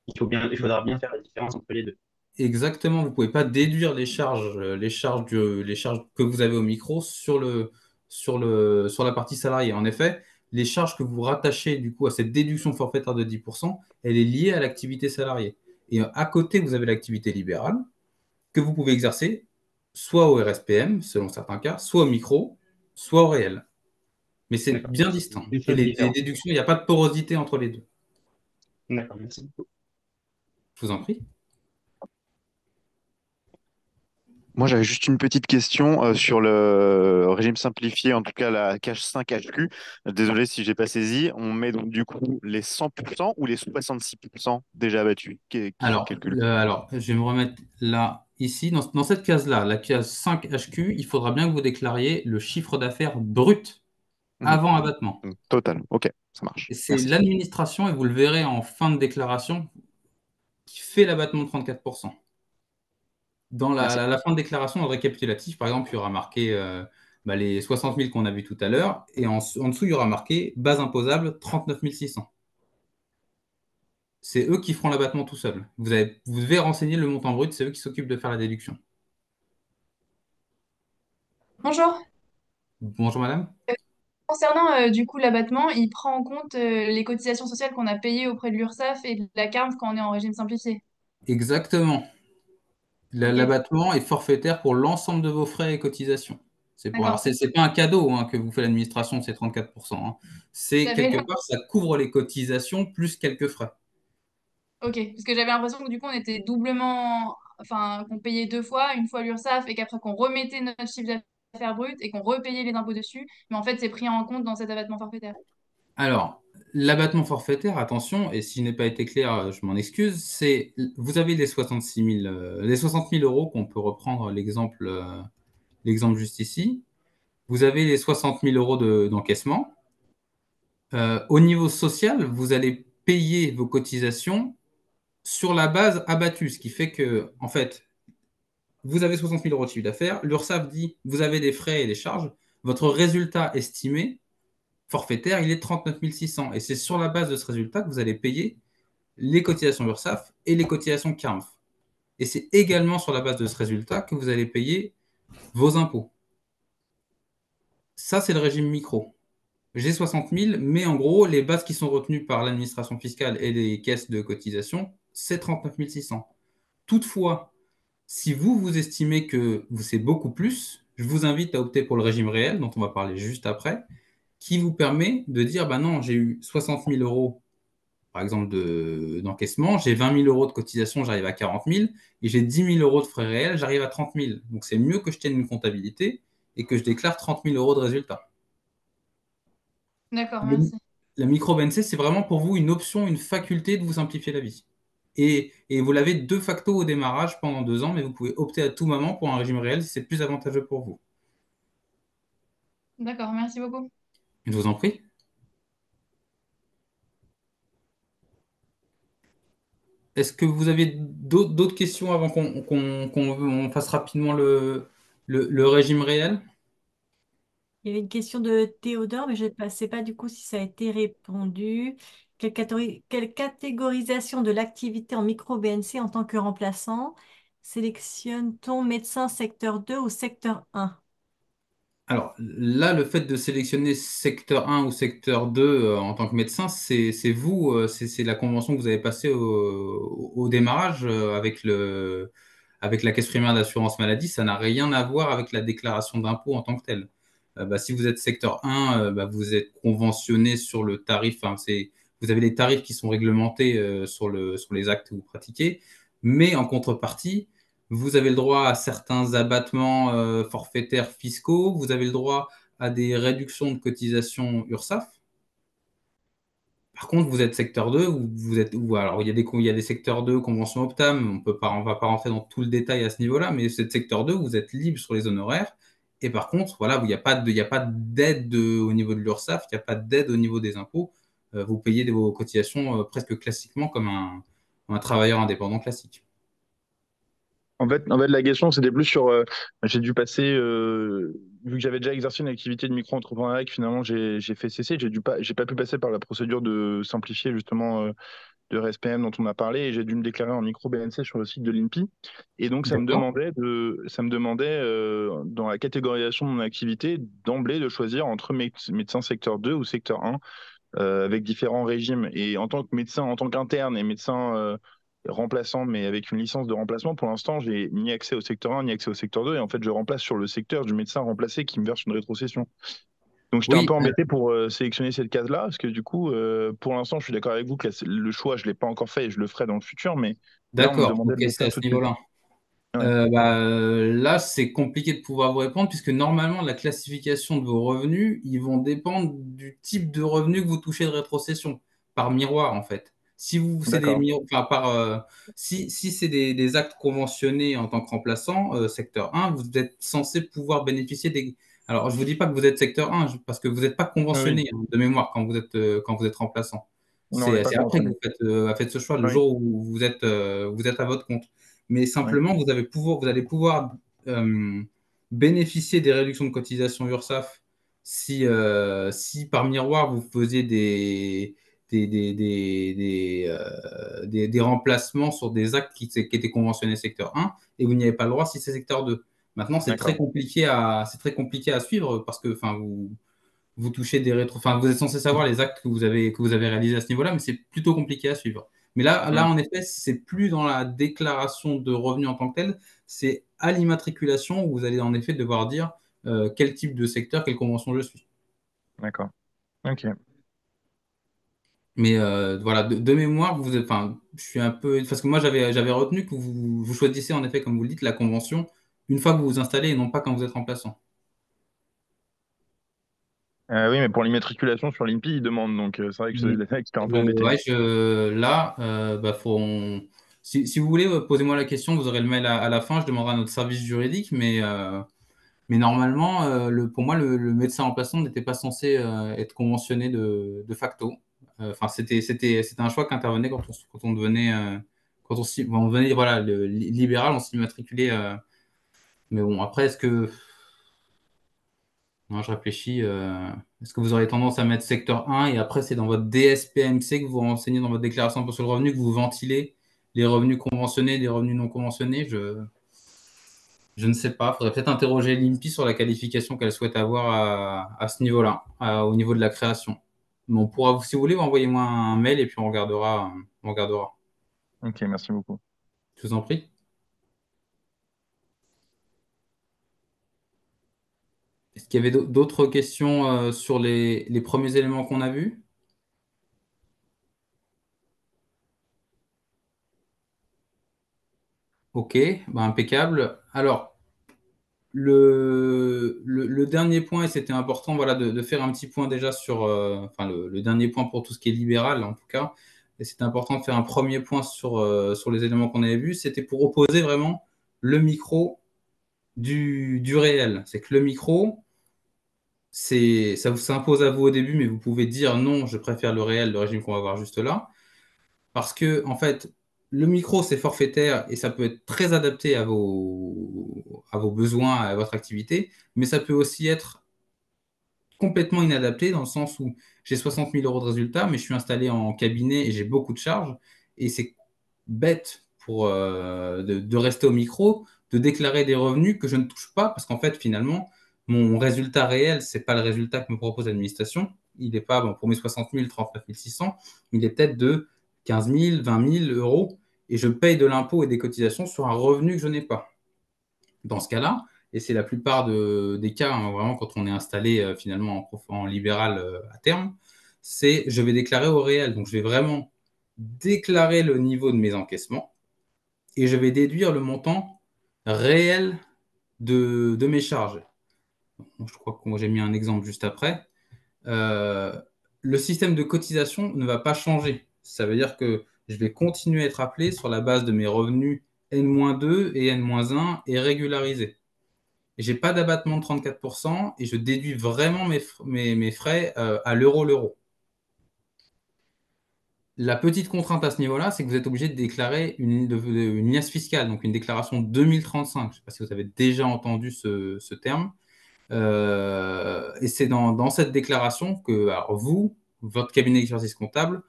Il faudra bien faire la différence entre les deux. Exactement, vous ne pouvez pas déduire les charges que vous avez au micro sur la partie salariée. En effet, les charges que vous rattachez du coup à cette déduction forfaitaire de 10%, elle est liée à l'activité salariée. Et à côté, vous avez l'activité libérale que vous pouvez exercer soit au RSPM, selon certains cas, soit au micro, soit au réel. Mais c'est D'accord. bien C'est distinct. deux Et choses les différentes. déductions, il n'y a pas de porosité entre les deux. D'accord, merci beaucoup. Je vous en prie. Moi, j'avais juste une petite question sur le régime simplifié, en tout cas la cache 5HQ. Désolé si j'ai pas saisi. On met donc du coup les 100% ou les 66% déjà abattus qui sont calculés. Alors, je vais me remettre là, ici, dans cette case-là, la case 5HQ, il faudra bien que vous déclariez le chiffre d'affaires brut Mhm. avant abattement. Donc, total. Ok, ça marche. Et c'est Merci. l'administration, et vous le verrez en fin de déclaration, qui fait l'abattement de 34%. Dans Merci. la fin de déclaration, dans le récapitulatif, par exemple, il y aura marqué les 60 000 qu'on a vus tout à l'heure, et en dessous, il y aura marqué base imposable 39 600. C'est eux qui feront l'abattement tout seuls. Vous devez renseigner le montant brut, c'est eux qui s'occupent de faire la déduction. Bonjour. Bonjour madame. concernant du coup l'abattement, il prend en compte les cotisations sociales qu'on a payées auprès de l'URSSAF et de la CARMF quand on est en régime simplifié. Exactement. Ok, L'abattement est forfaitaire pour l'ensemble de vos frais et cotisations. Alors, d'accord. c'est pas un cadeau hein, que vous fait l'administration, c'est 34%. Hein. C'est J'avais quelque part, ça couvre les cotisations plus quelques frais. Ok, parce que j'avais l'impression que du coup on était doublement, enfin qu'on payait deux fois, une fois l'URSSAF et qu'après qu'on remettait notre chiffre d'affaires brut et qu'on repayait les impôts dessus, mais en fait c'est pris en compte dans cet abattement forfaitaire. Alors, l'abattement forfaitaire, attention, et si je n'ai pas été clair, je m'en excuse, c'est vous avez les 66 000, les 60 000 euros qu'on peut reprendre l'exemple juste ici. Vous avez les 60 000 euros d'encaissement. Au niveau social, vous allez payer vos cotisations sur la base abattue, ce qui fait que, en fait, vous avez 60 000 euros de chiffre d'affaires, l'URSSAF dit, vous avez des frais et des charges, votre résultat estimé forfaitaire, il est de 39 600. Et c'est sur la base de ce résultat que vous allez payer les cotisations URSSAF et les cotisations CARMF. Et c'est également sur la base de ce résultat que vous allez payer vos impôts. Ça, c'est le régime micro. J'ai 60 000, mais en gros, les bases qui sont retenues par l'administration fiscale et les caisses de cotisation, c'est 39 600. Toutefois, si vous estimez que c'est beaucoup plus, je vous invite à opter pour le régime réel, dont on va parler juste après, qui vous permet de dire, bah non, j'ai eu 60 000 euros, par exemple, d'encaissement, j'ai 20 000 euros de cotisation, j'arrive à 40 000, et j'ai 10 000 euros de frais réels, j'arrive à 30 000. Donc c'est mieux que je tienne une comptabilité et que je déclare 30 000 euros de résultat. D'accord, Le- merci. La micro-BNC, c'est vraiment pour vous une option, une faculté de vous simplifier la vie. Et vous l'avez de facto au démarrage pendant 2 ans, mais vous pouvez opter à tout moment pour un régime réel si c'est plus avantageux pour vous. D'accord, merci beaucoup. Je vous en prie. Est-ce que vous avez d'autres questions avant qu'on fasse rapidement le régime réel? Il y avait une question de Théodore, mais je ne sais pas du coup si ça a été répondu. Quelle catégorisation de l'activité en micro-BNC en tant que remplaçant sélectionne-t-on médecin secteur 2 ou secteur 1? Alors là, le fait de sélectionner secteur 1 ou secteur 2 en tant que médecin, c'est vous, c'est la convention que vous avez passée au démarrage avec la caisse primaire d'assurance maladie. Ça n'a rien à voir avec la déclaration d'impôt en tant que telle. Bah, si vous êtes secteur 1, bah, vous êtes conventionné sur le tarif. Enfin, vous avez les tarifs qui sont réglementés sur les actes que vous pratiquez, mais en contrepartie, vous avez le droit à certains abattements forfaitaires fiscaux. Vous avez le droit à des réductions de cotisations URSSAF. Par contre, vous êtes secteur 2, alors il y a des secteurs 2, convention Optam, on va pas rentrer dans tout le détail à ce niveau-là, mais c'est secteur 2, vous êtes libre sur les honoraires. Et par contre, voilà, il n'y a pas d'aide au niveau de l'URSSAF, il n'y a pas d'aide au niveau des impôts. Vous payez vos cotisations presque classiquement comme un travailleur indépendant classique. En fait, la question, c'était plus sur. J'ai dû passer, vu que j'avais déjà exercé une activité de micro-entrepreneuriat, que finalement j'ai fait cesser, j'ai pas pu passer par la procédure de simplifier justement de RSPM dont on a parlé, et j'ai dû me déclarer en micro-BNC sur le site de l'INPI. Et donc, D'accord. ça me demandait dans la catégorisation de mon activité, d'emblée, de choisir entre médecin secteur 2 ou secteur 1, avec différents régimes. Et en tant que médecin, en tant qu'interne et médecin remplaçant, mais avec une licence de remplacement, pour l'instant, j'ai ni accès au secteur 1, ni accès au secteur 2. Et en fait, je remplace sur le secteur du médecin remplacé qui me verse une rétrocession. Donc, j'étais un Oui, peu embêté pour sélectionner cette case-là, parce que du coup, pour l'instant, je suis d'accord avec vous que le choix, je ne l'ai pas encore fait et je le ferai dans le futur, mais là, on me d'accord. demandait Ok, de le c'est faire à ce tout de suite. niveau-là. Ouais. Là, c'est compliqué de pouvoir vous répondre puisque normalement, la classification de vos revenus, ils vont dépendre du type de revenu que vous touchez de rétrocession, par miroir en fait. Si vous, c'est des D'accord. enfin, si c'est des actes conventionnés en tant que remplaçant, secteur 1, vous êtes censé pouvoir bénéficier des. Alors, je ne vous dis pas que vous êtes secteur 1 parce que vous n'êtes pas Oui, oui. conventionné hein, de mémoire quand vous êtes remplaçant. Non, on n'est pas C'est après que conventionné. vous faites ce choix, le Oui. jour où vous êtes à votre compte. Mais Oui. simplement, vous allez pouvoir bénéficier des réductions de cotisation URSSAF si par miroir vous faisiez des remplacements sur des actes qui étaient conventionnés secteur 1 et vous n'y avez pas le droit si c'est secteur 2. Maintenant, D'accord. c'est très compliqué à suivre parce que enfin, vous touchez des rétro. Enfin, vous êtes censé savoir les actes que vous avez réalisés à ce niveau-là, mais c'est plutôt compliqué à suivre. Mais là, en effet, c'est plus dans la déclaration de revenus en tant que telle, c'est à l'immatriculation où vous allez en effet devoir dire quel type de secteur, quelle convention je suis. D'accord. Ok. Mais voilà, de mémoire, enfin, je suis un peu, parce que moi j'avais retenu que vous choisissez en effet, comme vous le dites, la convention une fois que vous vous installez et non pas quand vous êtes remplaçant. Oui, mais pour l'immatriculation sur l'INPI, ils demandent, donc c'est vrai que j'étais un peu embêté. Ouais, là, bah, si vous voulez, posez-moi la question, vous aurez le mail à la fin, je demanderai à notre service juridique, mais normalement, pour moi, le médecin remplaçant n'était pas censé être conventionné de facto. Enfin, c'était un choix qui intervenait quand on devenait, on devenait voilà, libéral, on s'y matriculait. Mais bon, après, non, je réfléchis. Est-ce que vous aurez tendance à mettre secteur 1 et après, c'est dans votre DSPMC que vous renseignez dans votre déclaration d'impôt sur le revenu que vous ventilez les revenus conventionnés, les revenus non conventionnés? Je ne sais pas. Il faudrait peut-être interroger l'INPI sur la qualification qu'elle souhaite avoir à ce niveau-là, au niveau de la création. Mais on pourra, si vous voulez, envoyez-moi un mail et puis on regardera. On regardera. Ok, merci beaucoup. Je vous en prie. Est-ce qu'il y avait d'autres questions sur les premiers éléments qu'on a vus? Ok, bah, impeccable. Alors, le dernier point, et c'était important voilà, de faire un petit point déjà sur, enfin le dernier point pour tout ce qui est libéral en tout cas, et c'était important de faire un premier point sur les éléments qu'on avait vus, c'était pour opposer vraiment le micro du réel. C'est que le micro, ça vous s'impose à vous au début, mais vous pouvez dire non, je préfère le réel, le régime qu'on va voir juste là. Parce que, en fait, le micro, c'est forfaitaire et ça peut être très adapté à vos besoins, à votre activité, mais ça peut aussi être complètement inadapté dans le sens où j'ai 60 000 euros de résultats, mais je suis installé en cabinet et j'ai beaucoup de charges. Et c'est bête de rester au micro, de déclarer des revenus que je ne touche pas, parce qu'en fait, finalement, mon résultat réel, c'est pas le résultat que me propose l'administration. Il n'est pas, bon, pour mes 60 000, 39 600, il est peut-être de 15 000, 20 000 euros, et je paye de l'impôt et des cotisations sur un revenu que je n'ai pas. Dans ce cas-là, et c'est la plupart des cas, hein, vraiment quand on est installé finalement en libéral à terme, c'est je vais déclarer au réel. Donc je vais vraiment déclarer le niveau de mes encaissements et je vais déduire le montant réel de mes charges. Donc, je crois que j'ai mis un exemple juste après. Euh, le système de cotisation ne va pas changer. Ça veut dire que je vais continuer à être appelé sur la base de mes revenus N-2 et N-1 et régularisé. J'ai pas d'abattement de 34% et je déduis vraiment mes frais à l'euro. La petite contrainte à ce niveau-là, c'est que vous êtes obligé de déclarer une liasse fiscale, donc une déclaration 2035. Je ne sais pas si vous avez déjà entendu ce terme. Et c'est dans cette déclaration que alors votre cabinet d'exercice comptable,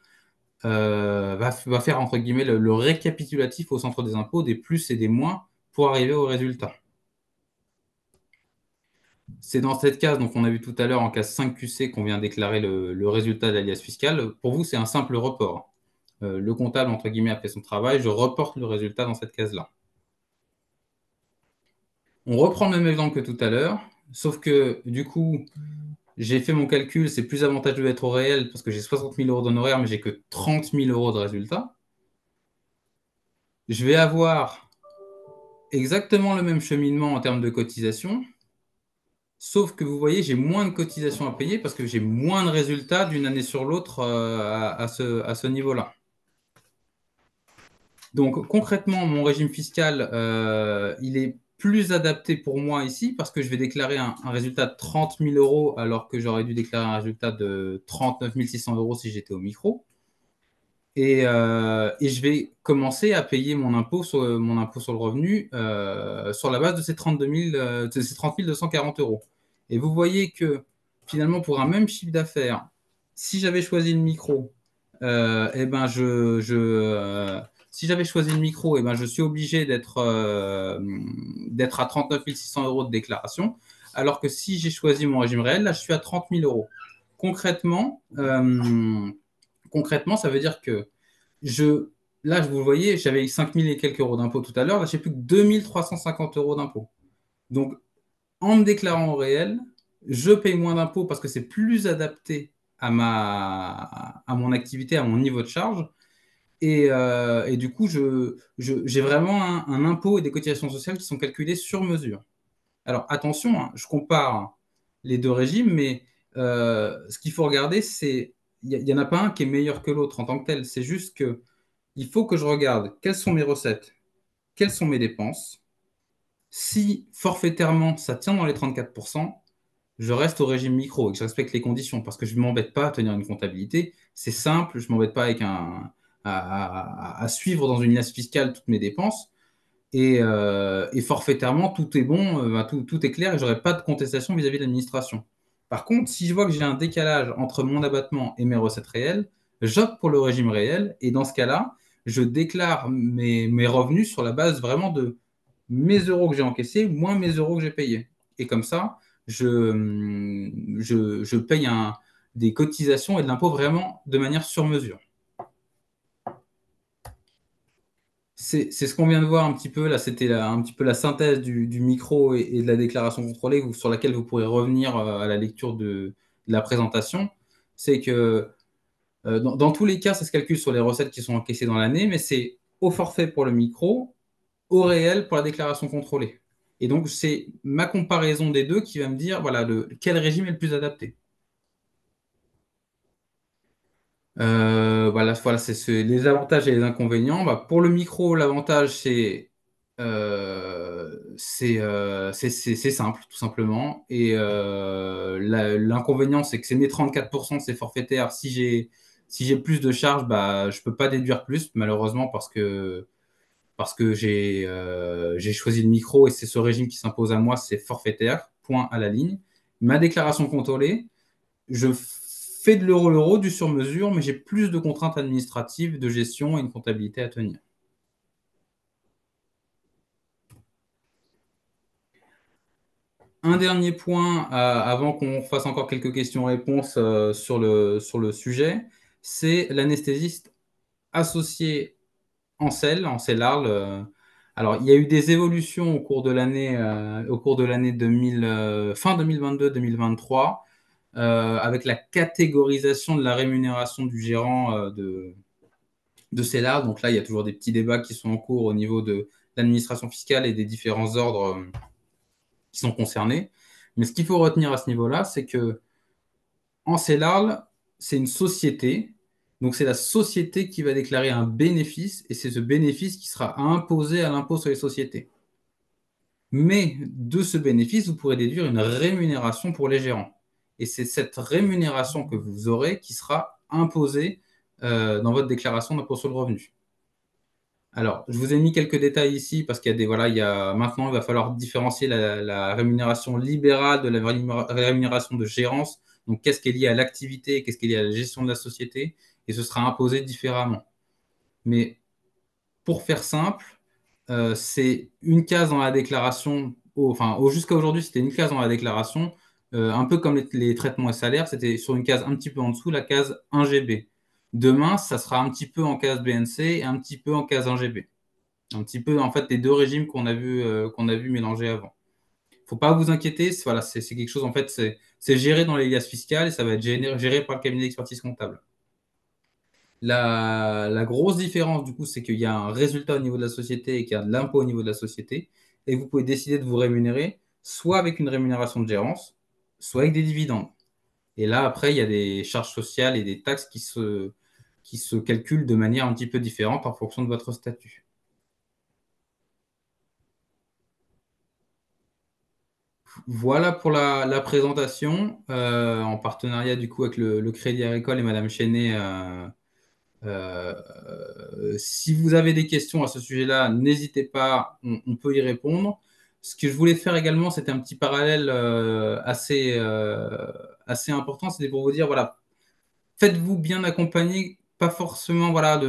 va faire entre guillemets le récapitulatif au centre des impôts des plus et des moins pour arriver au résultat. C'est dans cette case, donc on a vu tout à l'heure en case 5QC qu'on vient déclarer le résultat de l'alias fiscal. Pour vous, c'est un simple report. Le comptable, entre guillemets, a fait son travail, je reporte le résultat dans cette case-là. On reprend le même exemple que tout à l'heure, sauf que du coup, j'ai fait mon calcul, c'est plus avantageux d'être au réel parce que j'ai 60 000 euros d'honoraires, mais j'ai que 30 000 euros de résultat. Je vais avoir exactement le même cheminement en termes de cotisation, sauf que vous voyez, j'ai moins de cotisations à payer parce que j'ai moins de résultats d'une année sur l'autre à ce niveau-là. Donc concrètement, mon régime fiscal, il est plus adapté pour moi ici parce que je vais déclarer un résultat de 30 000 euros alors que j'aurais dû déclarer un résultat de 39 600 euros si j'étais au micro. Et je vais commencer à payer mon impôt sur le revenu sur la base de ces 30 240 euros. Et vous voyez que finalement, pour un même chiffre d'affaires, si j'avais choisi le micro, eh ben si j'avais choisi le micro, eh ben je suis obligé d'être à 39 600 euros de déclaration, alors que si j'ai choisi mon régime réel, là, je suis à 30 000 euros. Concrètement, ça veut dire que là, vous le voyez, j'avais 5 000 et quelques euros d'impôts tout à l'heure, là, j'ai plus que 2 350 euros d'impôts. Donc, en me déclarant au réel, je paye moins d'impôts parce que c'est plus adapté à mon activité, à mon niveau de charge. Et du coup, j'ai vraiment un impôt et des cotisations sociales qui sont calculées sur mesure. Alors attention, hein, je compare les deux régimes, mais ce qu'il faut regarder, c'est il n'y en a pas un qui est meilleur que l'autre en tant que tel. C'est juste que il faut que je regarde quelles sont mes recettes, quelles sont mes dépenses. Si forfaitairement ça tient dans les 34%, je reste au régime micro et que je respecte les conditions parce que je ne m'embête pas à tenir une comptabilité. C'est simple, je ne m'embête pas à suivre dans une liasse fiscale toutes mes dépenses. Et forfaitairement, tout est bon, tout est clair et je n'aurai pas de contestation vis-à-vis de l'administration. Par contre, si je vois que j'ai un décalage entre mon abattement et mes recettes réelles, j'opte pour le régime réel et dans ce cas-là, je déclare mes revenus sur la base vraiment de mes euros que j'ai encaissés moins mes euros que j'ai payés. Et comme ça, je paye des cotisations et de l'impôt vraiment de manière sur mesure. C'est ce qu'on vient de voir un petit peu. Là, c'était un petit peu la synthèse du micro et de la déclaration contrôlée sur laquelle vous pourrez revenir à la lecture de la présentation. C'est que dans tous les cas, ça se calcule sur les recettes qui sont encaissées dans l'année, mais c'est au forfait pour le micro, au réel pour la déclaration contrôlée. Et donc, c'est ma comparaison des deux qui va me dire voilà, quel régime est le plus adapté. Voilà, c'est les avantages et les inconvénients. Bah, pour le micro, l'avantage, c'est simple, tout simplement. Et l'inconvénient, c'est que c'est mes 34%, c'est forfaitaire. Si j'ai plus de charges, bah, je ne peux pas déduire plus, malheureusement, parce que j'ai choisi le micro et c'est ce régime qui s'impose à moi, c'est forfaitaire, point à la ligne. Ma déclaration contrôlée, je fais de l'euro, du sur-mesure, mais j'ai plus de contraintes administratives, de gestion et une comptabilité à tenir. Un dernier point, avant qu'on fasse encore quelques questions-réponses sur le sujet, c'est l'anesthésiste associé en CELARL. Alors, il y a eu des évolutions au cours de l'année fin 2022-2023, avec la catégorisation de la rémunération du gérant de CELARL. Donc là, il y a toujours des petits débats qui sont en cours au niveau de l'administration fiscale et des différents ordres qui sont concernés. Mais ce qu'il faut retenir à ce niveau-là, c'est que en CELARL, c'est une société. Donc, c'est la société qui va déclarer un bénéfice et c'est ce bénéfice qui sera imposé à l'impôt sur les sociétés. Mais de ce bénéfice, vous pourrez déduire une rémunération pour les gérants. Et c'est cette rémunération que vous aurez qui sera imposée dans votre déclaration d'impôt sur le revenu. Alors, je vous ai mis quelques détails ici parce qu'il y a maintenant, il va falloir différencier la rémunération libérale de la rémunération de gérance. Donc, qu'est-ce qui est lié à l'activité et qu'est-ce qui est lié à la gestion de la société, et ce sera imposé différemment. Mais pour faire simple, c'est une case dans la déclaration, jusqu'à aujourd'hui, c'était une case dans la déclaration, un peu comme les traitements et salaires, c'était sur une case un petit peu en dessous, la case 1GB. Demain, ça sera un petit peu en case BNC et un petit peu en case 1GB. Un petit peu, en fait, les deux régimes qu'on a vu mélanger avant. Il ne faut pas vous inquiéter, c'est quelque chose, en fait, c'est géré dans les liasses fiscales et ça va être géré par le cabinet d'expertise comptable. La grosse différence, du coup, c'est qu'il y a un résultat au niveau de la société et qu'il y a de l'impôt au niveau de la société. Et vous pouvez décider de vous rémunérer soit avec une rémunération de gérance, soit avec des dividendes. Et là, après, il y a des charges sociales et des taxes qui se calculent de manière un petit peu différente en fonction de votre statut. Voilà pour la présentation, en partenariat du coup avec le Crédit Agricole et Madame Chenet. Si vous avez des questions à ce sujet-là, n'hésitez pas, on peut y répondre. Ce que je voulais faire également, c'était un petit parallèle assez important, c'était pour vous dire, voilà, faites-vous bien accompagner, pas forcément, voilà,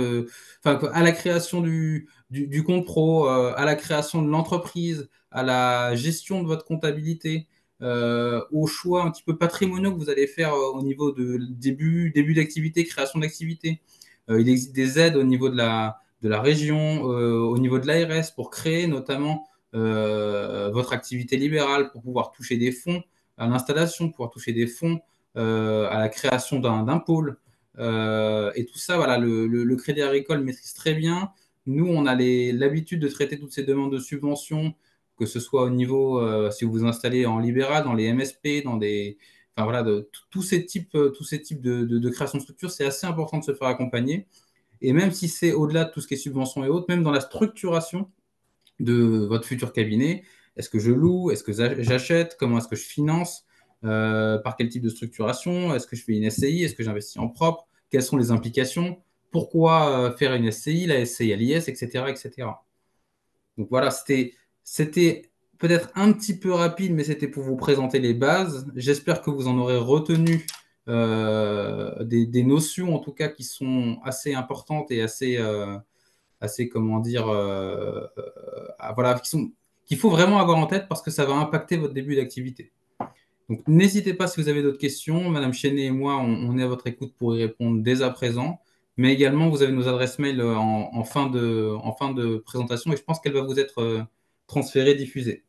à la création du compte pro, à la création de l'entreprise, à la gestion de votre comptabilité. aux choix un petit peu patrimoniaux que vous allez faire au niveau de début d'activité, création d'activité. Il existe des aides au niveau de la région, au niveau de l'ARS pour créer notamment votre activité libérale, pour pouvoir toucher des fonds à l'installation, pouvoir toucher des fonds à la création d'un pôle. Et tout ça, voilà, le Crédit Agricole maîtrise très bien. Nous, on a l'habitude de traiter toutes ces demandes de subventions, que ce soit au niveau, si vous vous installez en libéral, dans les MSP, enfin voilà, tous ces types de création de structure, c'est assez important de se faire accompagner. Et même si c'est au-delà de tout ce qui est subvention et autres, même dans la structuration de votre futur cabinet, est-ce que je loue, est-ce que j'achète, comment est-ce que je finance, par quel type de structuration, est-ce que je fais une SCI, est-ce que j'investis en propre, quelles sont les implications, pourquoi faire une SCI, la SCI à l'IS, etc., etc. Donc voilà, c'était peut-être un petit peu rapide, mais c'était pour vous présenter les bases. J'espère que vous en aurez retenu des notions, en tout cas, qui sont assez importantes et assez comment dire, voilà, qu'il faut vraiment avoir en tête parce que ça va impacter votre début d'activité. Donc n'hésitez pas si vous avez d'autres questions. Madame Chenet et moi, on est à votre écoute pour y répondre dès à présent. Mais également, vous avez nos adresses mail en fin de présentation et je pense qu'elle va vous être transférée, diffusée.